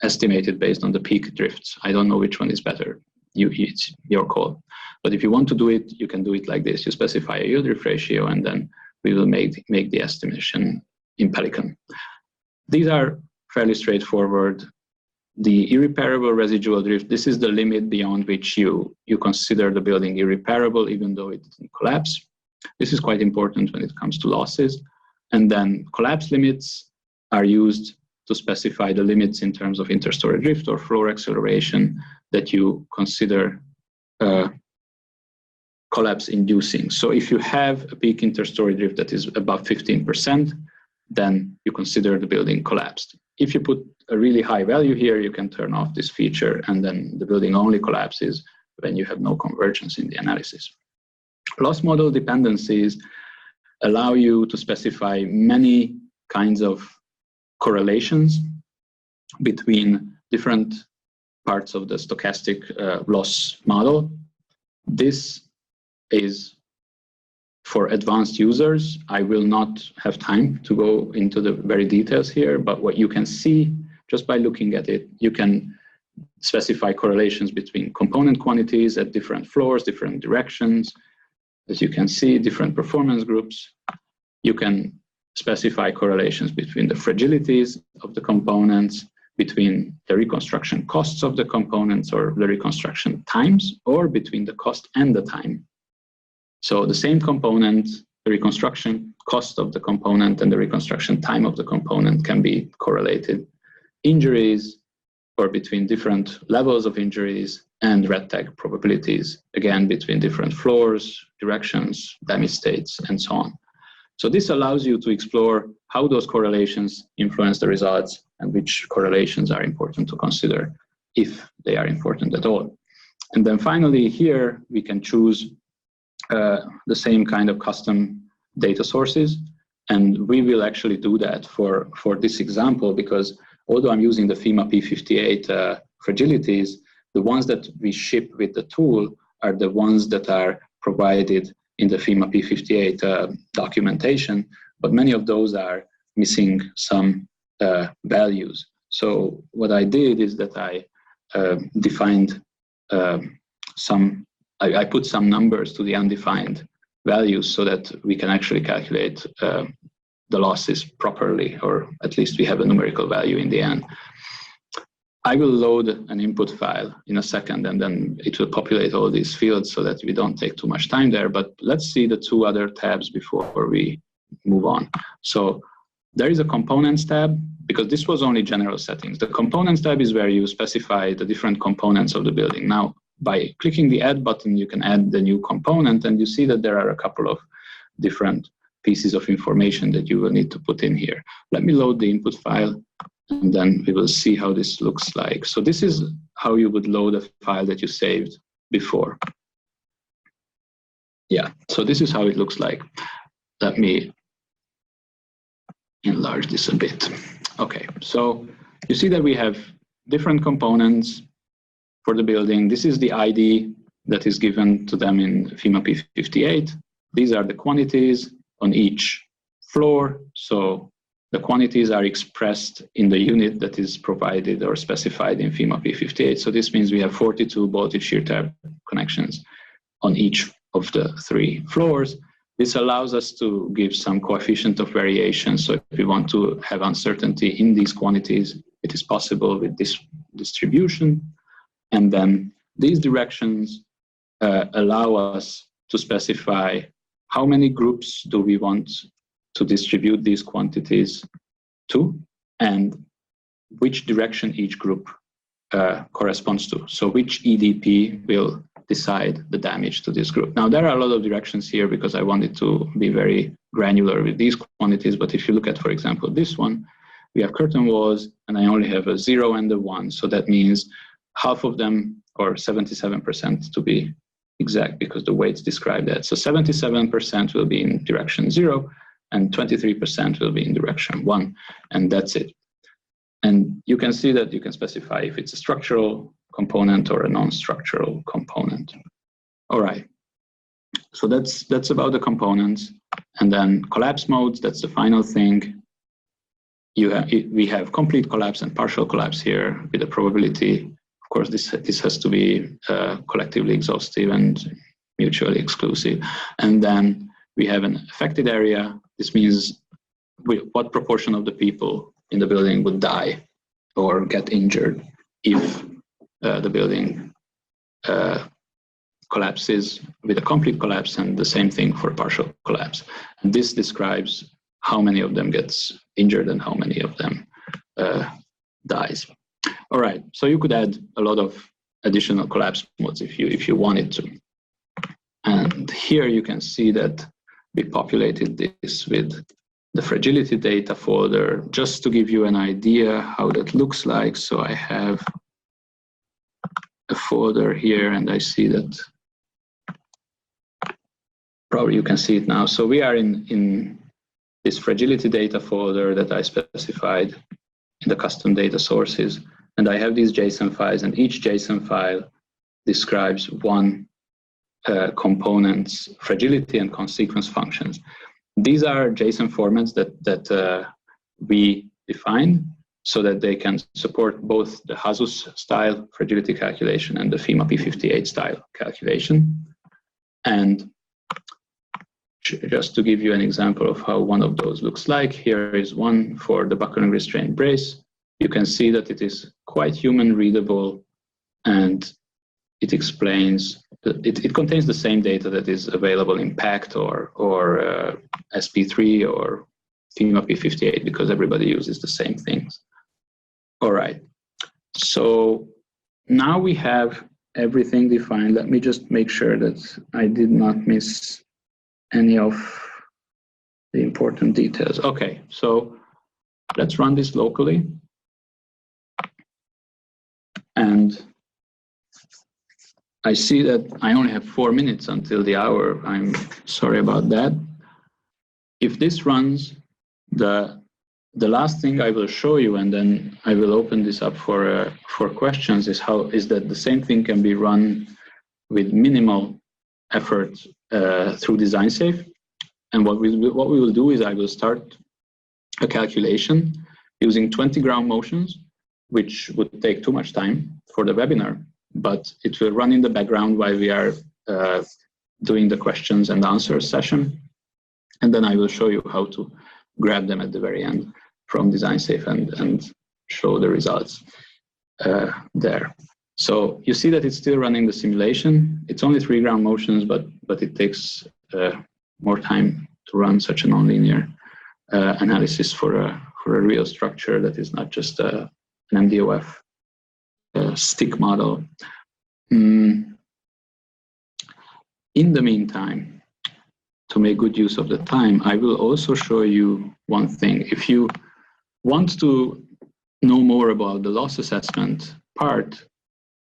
estimate it based on the peak drifts. I don't know which one is better. It's your call. But if you want to do it, you can do it like this. You specify a yield drift ratio, and then we will make the estimation in Pelican. These are fairly straightforward. The irreparable residual drift, this is the limit beyond which you consider the building irreparable, even though it didn't collapse. This is quite important when it comes to losses. And then collapse limits are used to specify the limits in terms of interstory drift or floor acceleration that you consider collapse inducing. So if you have a peak interstory drift that is above 15%, then you consider the building collapsed. If you put a really high value here, you can turn off this feature, and then the building only collapses when you have no convergence in the analysis. Loss model dependencies allow you to specify many kinds of correlations between different parts of the stochastic loss model. This is for advanced users. I will not have time to go into the very details here, but what you can see just by looking at it, you can specify correlations between component quantities at different floors, different directions. As you can see, different performance groups. You can specify correlations between the fragilities of the components, between the reconstruction costs of the components or the reconstruction times, or between the cost and the time. So the same component, the reconstruction cost of the component and the reconstruction time of the component can be correlated. Injuries, or between different levels of injuries, and red tag probabilities, again, between different floors, directions, damage states, and so on. So this allows you to explore how those correlations influence the results and which correlations are important to consider, if they are important at all. And then finally, here we can choose the same kind of custom data sources. And we will actually do that for this example, because although I'm using the FEMA P58 fragilities, the ones that we ship with the tool are the ones that are provided in the FEMA P58 documentation, but many of those are missing some values. So what I did is that I defined I put some numbers to the undefined values so that we can actually calculate the losses properly, or at least we have a numerical value in the end. I will load an input file in a second, and then it will populate all these fields so that we don't take too much time there. But let's see the 2 other tabs before we move on. So there is a components tab, because this was only general settings. The components tab is where you specify the different components of the building. Now, by clicking the add button, you can add the new component, and you see that there are a couple of different pieces of information that you will need to put in here. Let me load the input file, and then we will see how this looks like. So this is how you would load a file that you saved before. Yeah, so this is how it looks like. Let me enlarge this a bit. Okay, so you see that we have different components for the building. This is the ID that is given to them in FEMA P58. These are the quantities on each floor. So the quantities are expressed in the unit that is provided or specified in FEMA P58. So this means we have 42 bolted shear tab connections on each of the 3 floors. This allows us to give some coefficient of variation. So if we want to have uncertainty in these quantities, it is possible with this distribution. And then these directions allow us to specify how many groups do we want to distribute these quantities to, and which direction each group corresponds to. So which EDP will decide the damage to this group. Now, there are a lot of directions here because I wanted to be very granular with these quantities, but if you look at, for example, this one, we have curtain walls, and I only have a 0 and a 1, so that means half of them, or 77% to be exact, because the weights describe that. So 77% will be in direction 0, and 23% will be in direction 1, and that's it. And you can see that you can specify if it's a structural component or a non-structural component. All right, so that's about the components. And then collapse modes, that's the final thing. We have complete collapse and partial collapse here with a probability. Of course, this has to be collectively exhaustive and mutually exclusive. And then we have an affected area. This means what proportion of the people in the building would die or get injured if the building collapses with a complete collapse, and the same thing for partial collapse. And this describes how many of them gets injured and how many of them dies. All right, so you could add a lot of additional collapse modes if you wanted to. And here you can see that we populated this with the fragility data folder, just to give you an idea how that looks like. So I have a folder here, and I see that probably you can see it now. So we are in this fragility data folder that I specified in the custom data sources. And I have these JSON files, and each JSON file describes one component's fragility and consequence functions. These are JSON formats that we defined so that they can support both the HASUS style fragility calculation and the FEMA P58 style calculation. And just to give you an example of how one of those looks like, here is one for the buckling restraint brace. You can see that it is quite human readable, and it explains, it contains the same data that is available in PACT or SP3 or FEMA P58, because everybody uses the same things. All right, so now we have everything defined. Let me just make sure that I did not miss any of the important details. Okay, so let's run this locally. And I see that I only have 4 minutes until the hour. I'm sorry about that. If this runs, the last thing I will show you, and then I will open this up for questions, is that the same thing can be run with minimal effort through design safe. And what we will do is I will start a calculation using 20 ground motions, which would take too much time for the webinar, but it will run in the background while we are doing the questions and answers session. And then I will show you how to grab them at the very end from design safe and show the results there. So you see that it's still running the simulation. It's only 3 ground motions, but it takes more time to run such a nonlinear analysis for a real structure that is not just an MDOF stick model. In the meantime, to make good use of the time, I will also show you one thing. If you want to know more about the loss assessment part,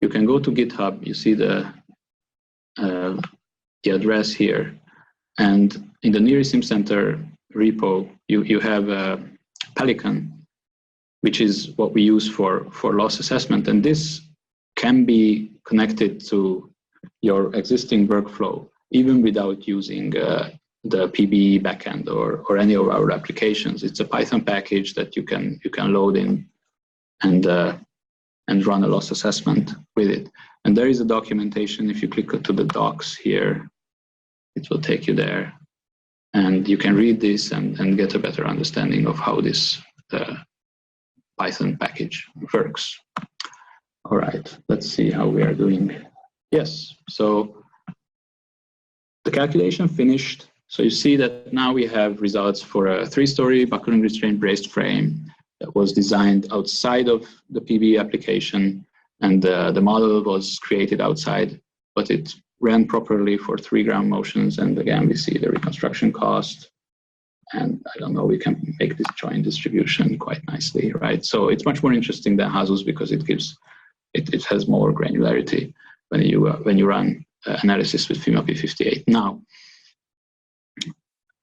you can go to GitHub. You see the address here. And in the NHERI SimCenter repo, you have a Pelican, which is what we use for loss assessment. And this can be connected to your existing workflow, even without using the PBE backend or any of our applications. It's a Python package that you can load in and run a loss assessment with it. And there is a documentation. If you click to the docs here, it will take you there. And you can read this and get a better understanding of how this Python package works. All right, let's see how we are doing. Yes, so the calculation finished. So you see that now we have results for a 3-story buckling restraint braced frame that was designed outside of the PBE application, and the model was created outside, but it ran properly for 3 ground motions. And again, we see the reconstruction cost. And I don't know, we can make this joint distribution quite nicely, right? So it's much more interesting than Hazus because it has more granularity when you run analysis with FIMA P58. Now,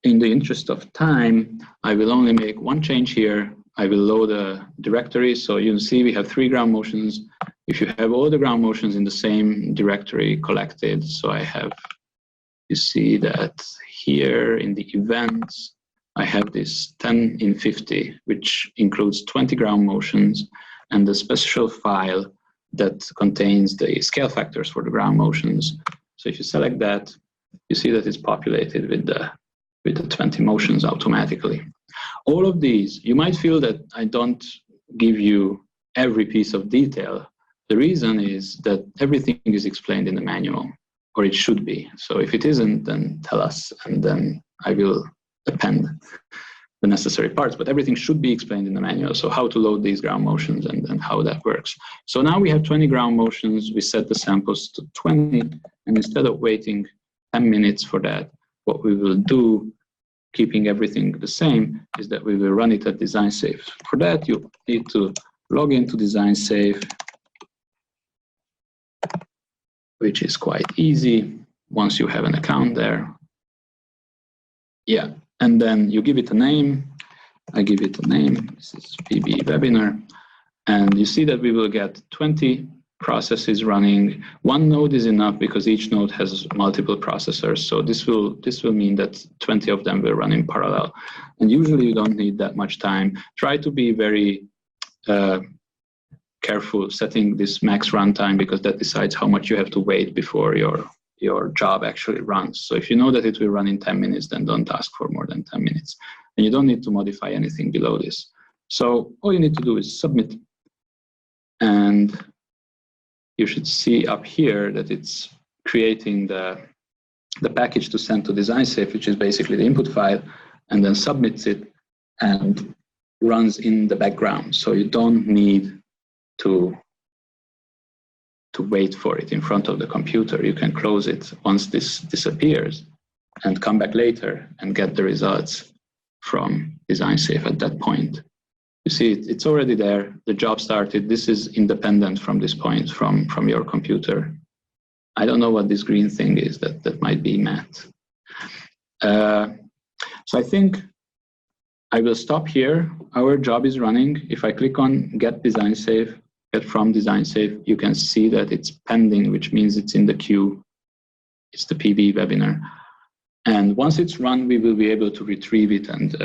in the interest of time, I will only make one change here. I will load a directory. So you can see we have 3 ground motions. If you have all the ground motions in the same directory collected, so you see that here in the events, I have this 10 in 50, which includes 20 ground motions and the special file that contains the scale factors for the ground motions. So if you select that, you see that it's populated with the 20 motions automatically. All of these, you might feel that I don't give you every piece of detail. The reason is that everything is explained in the manual, or it should be. So if it isn't, then tell us, and then I will append the necessary parts, but everything should be explained in the manual. So how to load these ground motions and how that works. So now we have 20 ground motions. We set the samples to 20, and instead of waiting 10 minutes for that, what we will do, keeping everything the same, is that we will run it at design safe. For that, you need to log into design safe, which is quite easy once you have an account there. Yeah, and then you give it a name. I give it a name. This is PBE webinar. And you see that we will get 20 processes running. One node is enough because each node has multiple processors. So this will mean that 20 of them will run in parallel. And usually you don't need that much time. Try to be very careful setting this max runtime because that decides how much you have to wait before your job actually runs. So if you know that it will run in 10 minutes, then don't ask for more than 10 minutes. And you don't need to modify anything below this. So all you need to do is submit. And you should see up here that it's creating the package to send to design safe, which is basically the input file, and then submits it and runs in the background. So you don't need to wait for it in front of the computer. You can close it once this disappears and come back later and get the results from design safe at that point. You see, it's already there. The job started. This is independent from this point, from your computer. I don't know what this green thing is. That might be math. So I think I will stop here. Our job is running. If I click on get design safe, get from design safe, you can see that it's pending, which means it's in the queue. It's the PBE webinar. And once it's run, we will be able to retrieve it and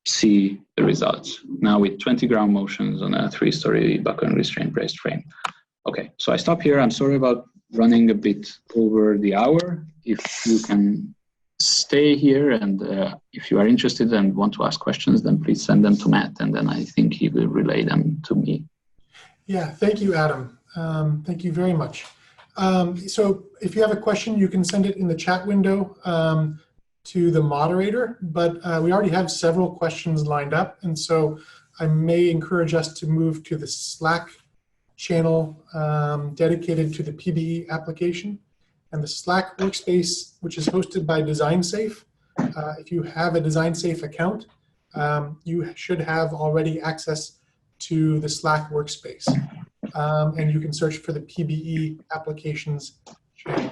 see the results. Now with 20 ground motions on a 3-story buckle and restraint braced frame. Okay, so I stop here. I'm sorry about running a bit over the hour. If you can stay here and if you are interested and want to ask questions, then please send them to Matt, and then I think he will relay them to me. Yeah, thank you, Adam. Thank you very much. So if you have a question, you can send it in the chat window to the moderator, but we already have several questions lined up, and so I may encourage us to move to the Slack channel dedicated to the PBE application, and the Slack workspace, which is hosted by DesignSafe. If you have a DesignSafe account, you should have already access to the Slack workspace. And you can search for the PBE applications channel.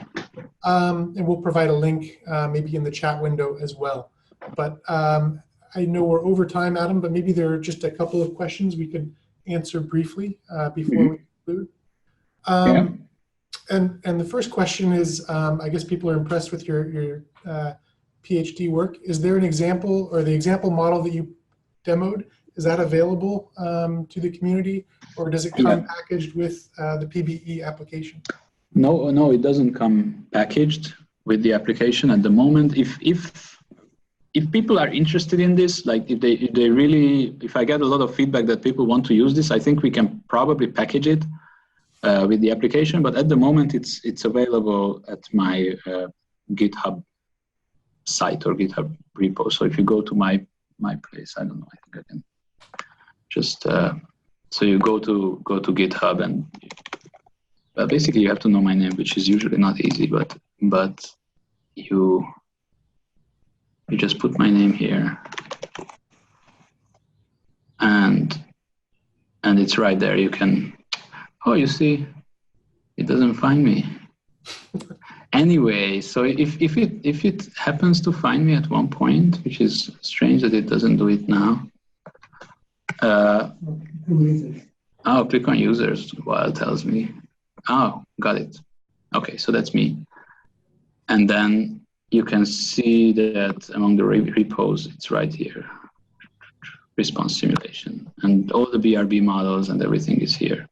And we'll provide a link maybe in the chat window as well. But I know we're over time, Adam, but maybe there are just a couple of questions we could answer briefly before we conclude. And the first question is, I guess people are impressed with your PhD work. Is there an example, or the example model that you demoed, is that available to the community, or does it come packaged with the PBE application? No, it doesn't come packaged with the application at the moment. If people are interested in this, like if I get a lot of feedback that people want to use this, I think we can probably package it with the application. But at the moment, it's available at my GitHub site or GitHub repo. So if you go to my place, I don't know, I think I can just so you go to GitHub, and basically you have to know my name, which is usually not easy, but you just put my name here, and it's right there. You can, oh, you see, it doesn't find me. Anyway, so if it happens to find me at one point, which is strange that it doesn't do it now. Oh, click on users while it tells me. Oh, got it. Okay, so that's me. And then you can see that among the repos, it's right here. Response simulation. And all the BRB models and everything is here.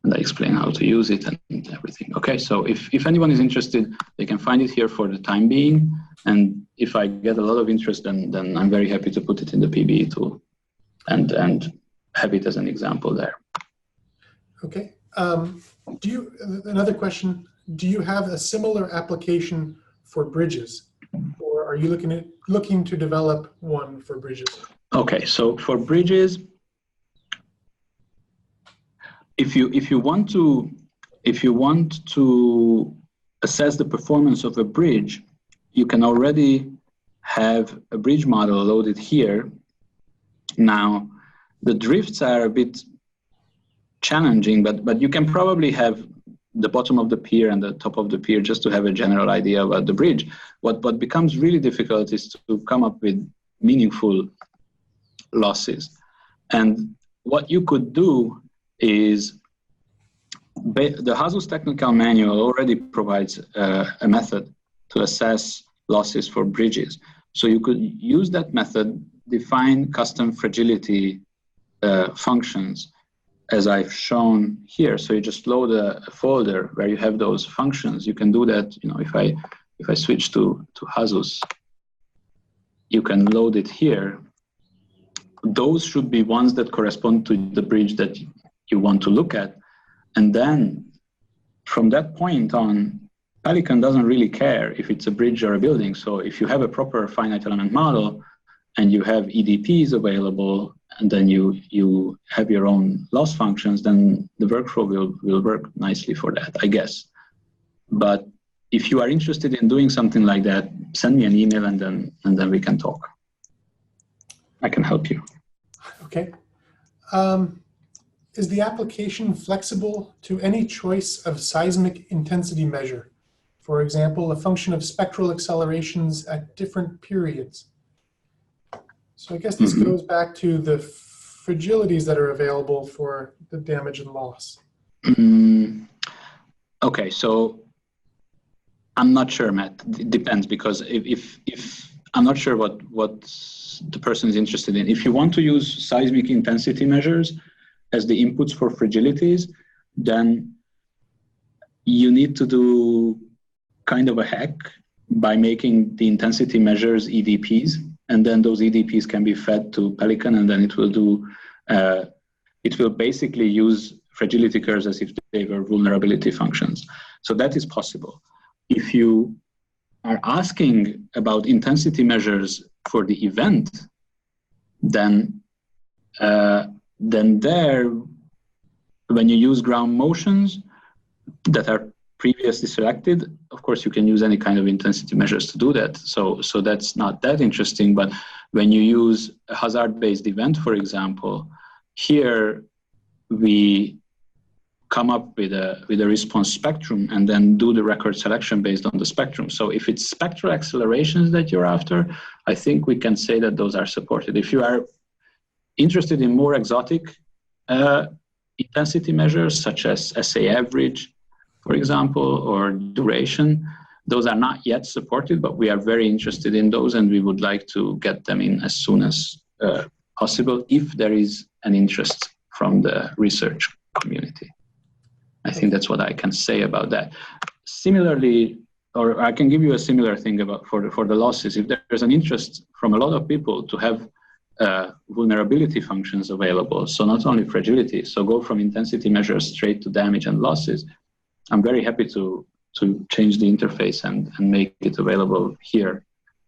And I explain how to use it and everything. Okay, so if anyone is interested, they can find it here for the time being. And if I get a lot of interest, then I'm very happy to put it in the PBE tool and have it as an example there. Okay. Another question, do you have a similar application for bridges, or are you looking to develop one for bridges? Okay, so for bridges, if you want to assess the performance of a bridge, you can already have a bridge model loaded here. Now, the drifts are a bit challenging, but you can probably have the bottom of the pier and the top of the pier just to have a general idea about the bridge. What becomes really difficult is to come up with meaningful losses. And what you could do is, the HASUS technical manual already provides a method to assess losses for bridges. So you could use that method, define custom fragility functions, as I've shown here. So you just load a folder where you have those functions. You can do that, you know, if I switch to HASUS, you can load it here. Those should be ones that correspond to the bridge that you want to look at. And then from that point on, Pelican doesn't really care if it's a bridge or a building. So if you have a proper finite element model and you have EDPs available, and then you have your own loss functions, then the workflow will work nicely for that, I guess. But if you are interested in doing something like that, send me an email and then we can talk. I can help you. Okay. Is the application flexible to any choice of seismic intensity measure? For example, a function of spectral accelerations at different periods. So I guess this goes back to the fragilities that are available for the damage and loss. Okay, so I'm not sure, Matt. It depends, because if I'm not sure what the person is interested in. If you want to use seismic intensity measures as the inputs for fragilities, then you need to do kind of a hack by making the intensity measures EDPs, and then those EDPs can be fed to Pelican, and then it will do, it will basically use fragility curves as if they were vulnerability functions. So that is possible. If you are asking about intensity measures for the event, then there when you use ground motions that are previously selected, of course, you can use any kind of intensity measures to do that. So that's not that interesting. But when you use a hazard-based event, for example, here we come up with a response spectrum and then do the record selection based on the spectrum. So if it's spectral accelerations that you're after, I think we can say that those are supported. If you are interested in more exotic intensity measures, such as SA average, for example, or duration, those are not yet supported, but we are very interested in those and we would like to get them in as soon as possible if there is an interest from the research community. I think that's what I can say about that. Similarly, or I can give you a similar thing about for the losses. If there's an interest from a lot of people to have vulnerability functions available, so not only fragility, so go from intensity measures straight to damage and losses, I'm very happy to change the interface and make it available here.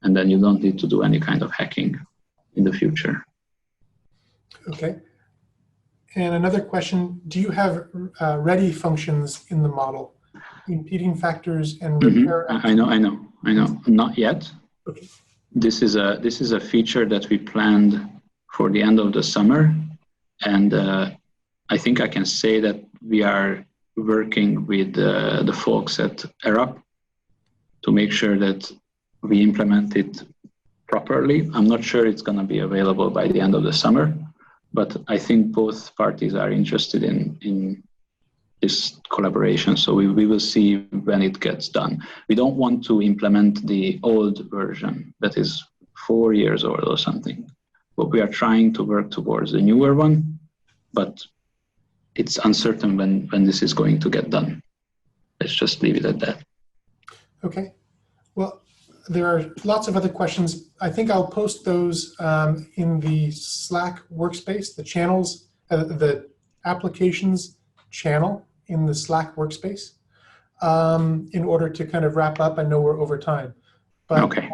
And then you don't need to do any kind of hacking in the future. Okay. And another question, do you have ready functions in the model? Impeding factors and repair? I know. Not yet. Okay. This is a feature that we planned for the end of the summer. And I think I can say that we are working with the folks at ERAP to make sure that we implement it properly. I'm not sure it's going to be available by the end of the summer, but I think both parties are interested in this collaboration. So we will see when it gets done. We don't want to implement the old version that is 4 years old or something, but we are trying to work towards the newer one, but it's uncertain when this is going to get done. Let's just leave it at that. Okay. Well, there are lots of other questions. I think I'll post those in the Slack workspace, the channels, the applications channel in the Slack workspace in order to kind of wrap up. I know we're over time. But, okay.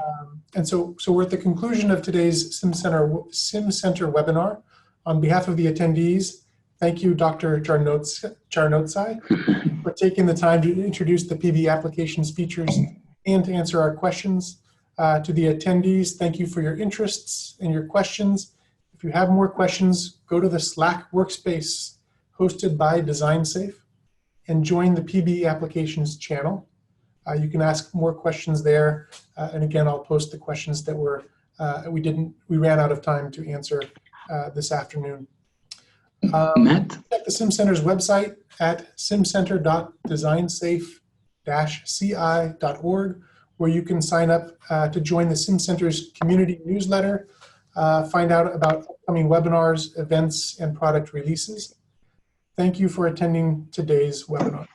And so we're at the conclusion of today's SimCenter webinar. On behalf of the attendees, thank you, Dr. Charnotsai, for taking the time to introduce the PBE Applications features and to answer our questions. To the attendees, thank you for your interests and your questions. If you have more questions, go to the Slack workspace hosted by DesignSafe and join the PBE Applications channel. You can ask more questions there. And again, I'll post the questions that we ran out of time to answer this afternoon. Matt? Check the SimCenter's website at simcenter.designsafe-ci.org, where you can sign up to join the SimCenter's community newsletter, find out about upcoming webinars, events, and product releases. Thank you for attending today's webinar.